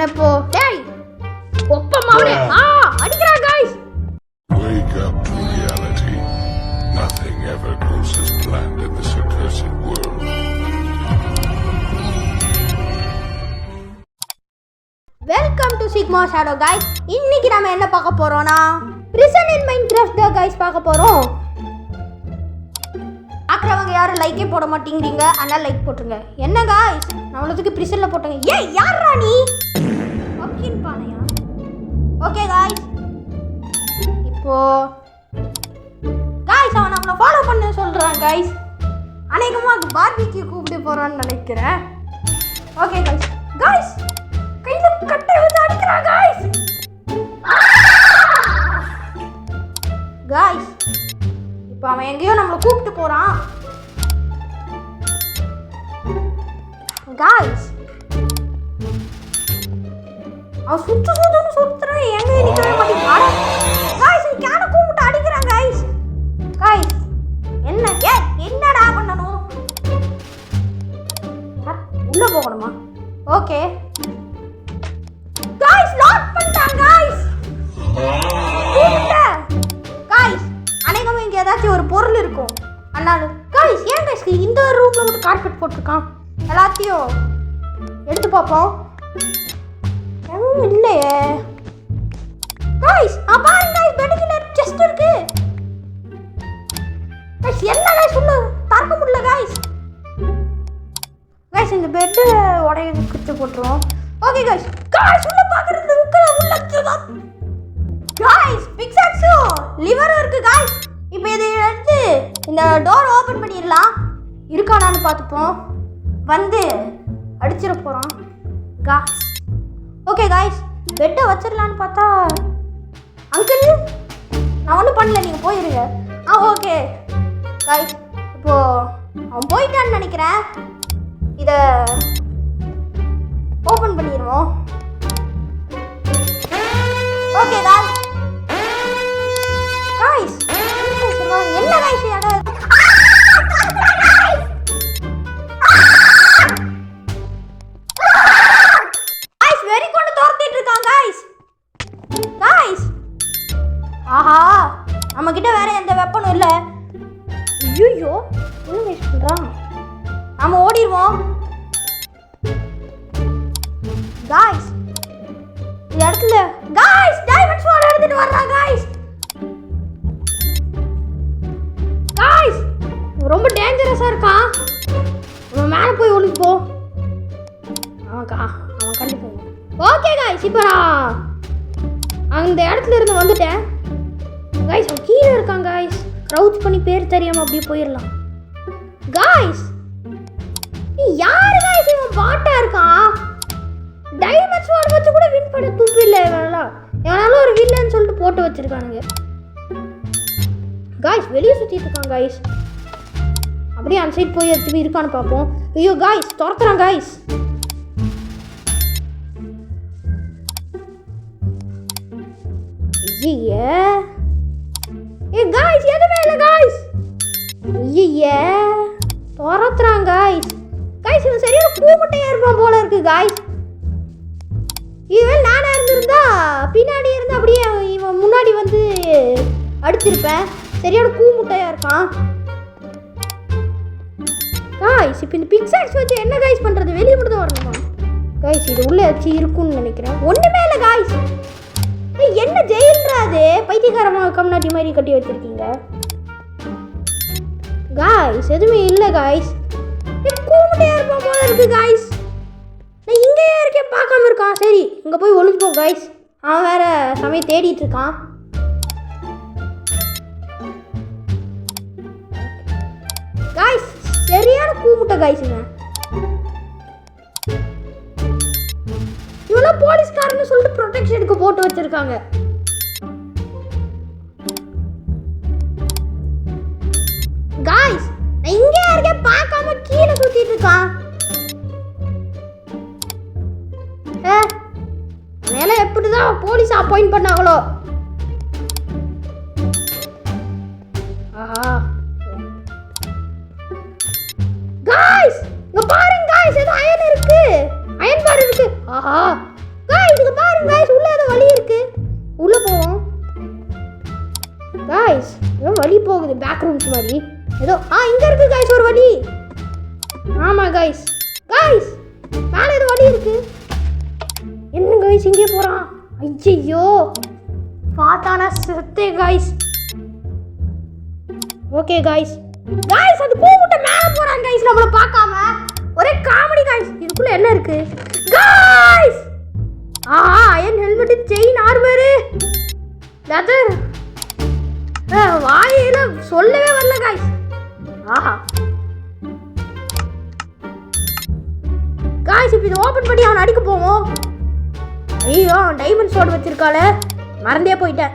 இவனை இப்போ டேய் ஒப்பமாவனே அடிக்கிறா guys. Wake up to reality. Nothing ever goes as planned in this accursed world. Welcome to sigma shadow guys. இன்னைக்கு நாம என்ன பார்க்க போறோம்னா பிரிசன் இன் மைன்கிராஃப்ட் தான் गाइस பார்க்க போறோம். ஆக்ரவங்க யாரும் லைக்கே போட மாட்டீங்கறீங்க, அதனால லைக் போட்டுருங்க. என்ன गाइस நம்மளுக்கு பிரிசன்ல போட்டாங்க. ஏய் யாரா நீ? பக்கின் பானையா? ஓகே गाइस, இப்போ गाइस அவன் நம்மள ஃபாலோ பண்ண சொல்றான் गाइस. அநேகமா பார்பிக்யூ கூப்பிட்டு போறான்னு நினைக்கிறேன். ஓகே गाइस கையில கட்டை வச்சு அடிக்கிறான் गाइस. गाइस இப்போ அவன் எங்கேயோ நம்மள கூப்பிட்டு போறான். गाइस அவன் சுத்துறான், எங்க நிக்கவே மாட்டேங்கிறான். गाइस கேன கூப்பிட்டு அடிக்கிறான் गाइस. गाइस என்னடா பண்ணனும்? உள்ள போகணுமா? ஓகே गाइस லாக் பண்ணிட்டான் गाइस. गाइस அநேகமா இங்க ஏதாச்சும் ஒரு பொருள் இருக்கும். அதனால गाइस ஏன் गाइस இந்த ரூம்ல மட்டும் கார்பெட் போட்டுருக்கான்? எல்லாத்தையும் எடுத்து பார்ப்போம். எதுவும் இல்லையே गाइस. பாருங்க गाइस பெட்ல செஸ்ட் இருக்கு. गाइस என்ன गाइस உள்ள தாக்க முடியல गाइस. गाइस இந்த பெட் உடையது குத்து போட்டுறோம். ஓகே गाइस உள்ள பாக்குறது உள்ள தான் गाइस பிக்ஸாக்ஸோ லிவர் இருக்கு गाइस. இப்போ இதை எடுத்து இந்த டோர் ஓபன் பண்ணிடலாம். இருக்கானான்னு பார்த்துப்போம். வந்து அடிச்சிட போறான் गाइस. ஓகே गाइस பெட்டை வச்சிடலான்னு பார்த்தா அங்கிள் நான் ஒன்றும் பண்ணல, நீங்கள் போயிருங்க. ஓகே गाइस இப்போ அவன் போயிட்டான்னு நினைக்கிறேன். இதை ஓபன் பண்ணிடுவோம். ஓகே गाइस என்ன गाइस வெரி கொண்டு தோர்த்திட்டு இருக்கான் गाइस. ஆஹா நம்ம கிட்ட வேற எந்த வெப்பனும் இல்ல. ஐயோ என்ன வேஸ்ட் பண்றான்? நாம ஓடிடுவோம் गाइस. இந்த இடத்துல गाइस டைமண்ட் ஸ்வார்ட் எடுத்துட்டு வர்றான் गाइस. ரொம்ப டேஞ்சரஸா இருக்கான். அவன் மேலே போய் ஒளிப்போ. அவன் கண்டிப்பா. ஓகே गाइस இப்போ நான் அந்த இடத்துல இருந்து வந்துட்டேன் गाइस. அவன் கீழே இருக்கான் गाइस. க்ரௌச் பண்ணி பேர் தெரியாம அப்படியே போயிடலாம் गाइस. யாரு गाइस இவன் பாட்டா இருக்கான்? டைமண்ட் ஸ்வார்ட் வச்சு கூட வின் பண்ண துப்பு இல்லை இவனெல்லாம். இவனால ஒரு வில்லன்னு சொல்லிட்டு போட்டு வச்சிருக்கானுங்க गाइस. வெளியே சுத்திட்டு இருக்கான் गाइस. அப்படியே அந்த சைடு போய் எடுத்து இருக்கான்னு பார்ப்போம். ஐயோ गाइस துரத்துறான் गाइस. गाइस எதுவுமே இல்லை गाइस. துரத்துறான் गाइस. இவன் சரியான கூமுட்டையா இருப்பான் போல இருக்கு गाइस. இவன் நானா இருந்திருந்தா பின்னாடி இருந்து அப்படியே இவன் முன்னாடி வந்து அடிச்சிருப்பேன். சரியான கூமுட்டையா இருக்கான் गाइस. இப்போ இந்த பிக்ஸாக்ஸ் வச்சு என்ன गाइस பண்றது? வெளிய மட்டும் தான் வரணுமா गाइस? இது உள்ள ஏதாச்சும் இருக்குன்னு நினைக்கிறேன். ஒண்ணுமே இல்லை गाइस. என்ன ஜெயில்றாது பைத்தியக்காரமா கம்னாட்டி மாதிரி கட்டி வச்சிருக்கீங்க गाइस. எதுவுமே இல்லை गाइस. கூமுட்டையா இருப்பான் போல இருக்கு गाइस. நான் இங்கேயே இருக்கேன் பார்க்காம இருக்கான். சரி இங்க போய் ஒளிஞ்சுப்போம் गाइस. அவன் வேற சமயம் தேடிட்டு இருக்கான் गाइस. சரியான கூமுட்டை गाइस. இவனா போலீஸ்காரன்னு சொல்லிட்டு ப்ரொடெக்ஷனுக்கு போட்டு வச்சிருக்காங்க गाइस. நான் இங்கே இருக்கேன் பார்க்காம கீழே சுத்திட்டு இருக்கான். மேல எப்படிதான் போலீஸ் அப்பாயிண்ட் பண்ணாங்களோ. ஆஹா गाइस இங்க பாருங்க गाइस ஏதோ அயன் இருக்கு. அயன் பார் இருக்கு. ஆஹா காய்ஸ் ஏதோ வழி போகுது பேக் ரூம்ஸ் மாதிரி ஏதோ இங்கே இருக்கு காய்ஸ் ஒரு வழி. ஆமாம் காய்ஸ் மேலே ஏதோ வழி இருக்கு. என்ன காய்ஸ் இங்கே போகிறான்? ஐயோ பார்த்தானா செத்தே காய்ஸ். ஓகே காய்ஸ் அது கூப்பிட்டு மேலே போகிறான் காய்ஸ் நம்மளை பார்க்காம. ஒரே காமெடி காய்ஸ். இதுக்குள்ளே என்ன இருக்கு guys? Iron helmet, chain, armour, leather. வாயில சொல்லவே வரல காய்ஸ். காய்ஸ் இப்போ இதை ஓப்பன் பண்ணி அவன் அடிக்க போவோம். ஐயோ டைமண்ட் ஸ்வார்ட் வச்சிருக்காள, மறந்தே போயிட்டேன்.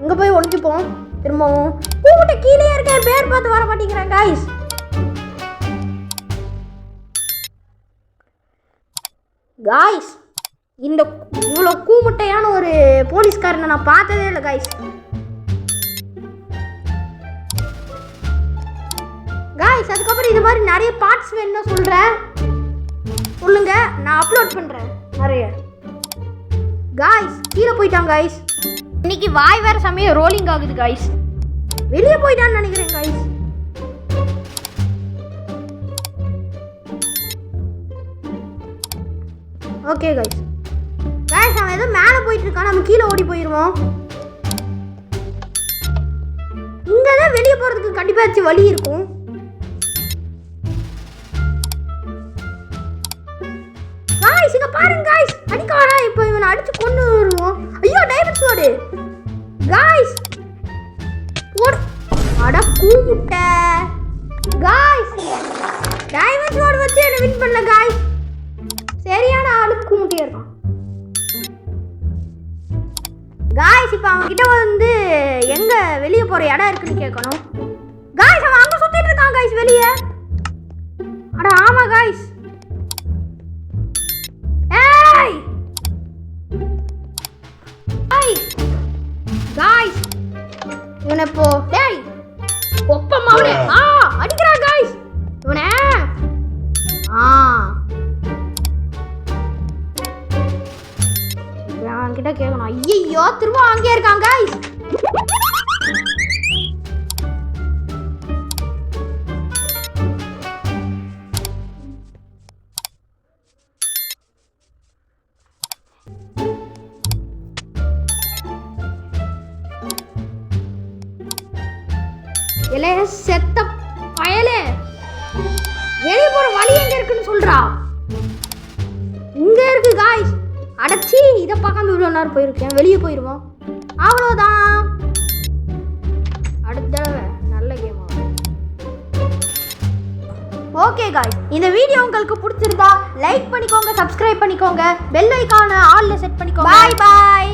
இங்க போய் ஒளிஞ்சுப்போம். திரும்பவும் கூப்பிட்டு கீழே இருக்க பேர் பார்த்து வர மாட்டேங்கிறேன் காய்ஸ். காய்ஸ் இந்த இவ்வளோ கூமுட்டையான ஒரு போலீஸ்காரனை நான் பார்த்ததே இல்லை காய்ஸ். காய்ஸ் அதுக்கப்புறம் இது மாதிரி நிறைய பார்ட்ஸ் வேணும்னு சொல்லுங்க, நான் அப்லோட் பண்ணுறேன் நிறைய. காய்ஸ் கீழே போயிட்டான் காய்ஸ். இன்னைக்கு வாய் வேற சமயம் ரோலிங் ஆகுது காய்ஸ். வெளியே போயிட்டான்னு நினைக்கிறேன் காய்ஸ். ஓகே காய்ஸ் அவன் ஏதோ மேலே போயிட்டு இருக்கான். நம்ம கீழே ஓடி போயிடுவோம். இங்கே தான் வெளியே போகிறதுக்கு கண்டிப்பாக வழி இருக்கும். காய்ஸ் இங்கே பாருங்க காய்ஸ், அடிக்க வரா. இப்போ இவனை அடிச்சு கொண்டு வருவோம். ஐயோ டைமண்ட் ஸ்வார்டு காய்ஸ் போடு. அட கூமுட்டை காய்ஸ், டைமண்ட் ஸ்வார்டு வச்சு என்ன வின் பண்ணல காய்ஸ். சரியான ஆளுக்கு கூமுட்டியா இருக்கான் காய்ஸ். இப்போ அவன்கிட்ட வந்து எங்க வெளியே போற இடம் இருக்குன்னு கேட்கணும். காய்ஸ் அவன் அங்க சுத்திட்டு இருக்கான் காய்ஸ் வெளியே. அட ஆமா காய்ஸ். ஏய் காய்ஸ் இவனை போ. டேய் ஒப்பம் அவனே அடிக்கிறான் காய்ஸ் இவனே. கிட்ட கேட்கணும். ஐயோ திரும்ப அங்கே இருக்காங்க காய்ஸ். இளைய செத்த பயலே, வெளியே போற வழி எங்க இருக்குன்னு சொல்றா. இங்க இருக்கு காய்ஸ். அடைச்சி இதை பார்க்காம இவ்வளோ நேரம் போயிருக்கேன். வெளியே போயிடுவோம், அவ்வளோதான். அடுத்த தடவை நல்ல கேம் ஆகும். ஓகே காய்ஸ் இந்த வீடியோ உங்களுக்கு பிடிச்சிருந்தா லைக் பண்ணிக்கோங்க, சப்ஸ்கிரைப் பண்ணிக்கோங்க, பெல் ஐக்கானை ஆல்ல செட் பண்ணிக்கோங்க. பாய் பாய்.